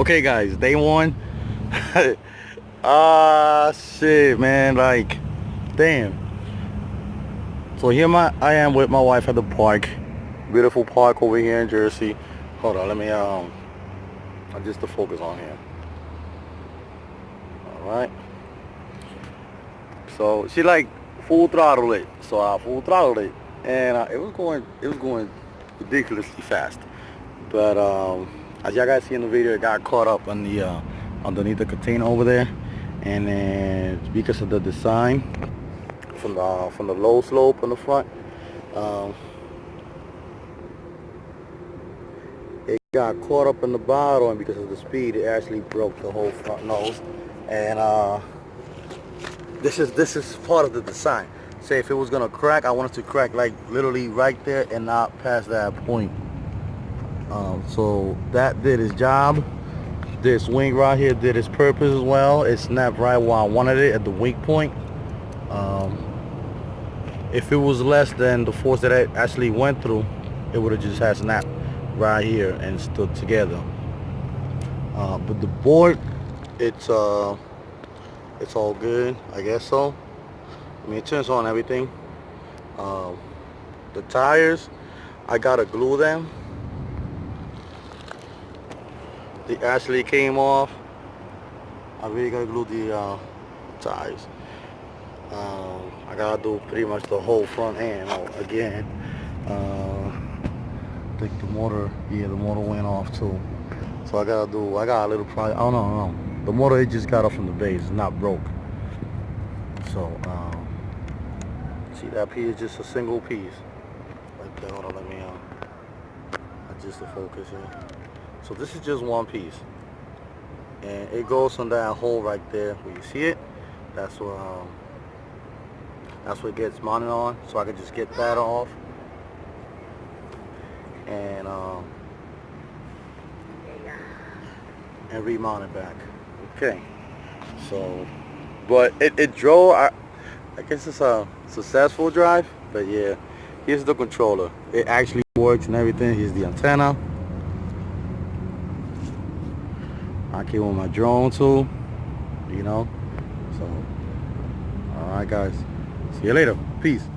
Okay guys, day one. Ah shit, man, like damn. So here I am with my wife at the park. Beautiful park over here in Jersey. Hold on, let me adjust the focus on here. Alright. So she like full throttled it. So I full throttled it, and it was going ridiculously fast. But as y'all guys see in the video, it got caught up on the underneath the container over there, and then because of the design from the low slope on the front, it got caught up in the bottom, and because of the speed, it actually broke the whole front nose. And this is part of the design. Say if it was gonna crack, I want it to crack like literally right there and not past that point. So that did its job. This wing right here did its purpose as well. It snapped right where I wanted it, at the weak point. If it was less than the force that it actually went through, it would have just had snapped right here and stood together. But the board, it's all good, I guess so. I mean, it turns on everything. The tires, I gotta glue them. They actually came off. I really gotta glue the tires. I gotta do pretty much the whole front end again. I think the motor, yeah, the motor went off too. So I got a little project. Oh no, the motor, it just got off from the base. It's not broke. So see that piece is just a single piece right there. Hold on, let me adjust the focus here. So this is just one piece, and it goes on that hole right there where you see it. That's what it gets mounted on. So I can just get that off and remount it back. Okay. So, but it drove. I guess it's a successful drive. But yeah, here's the controller. It actually works and everything. Here's the antenna. I came with my drone too, you know. So, alright guys, see you later. Peace.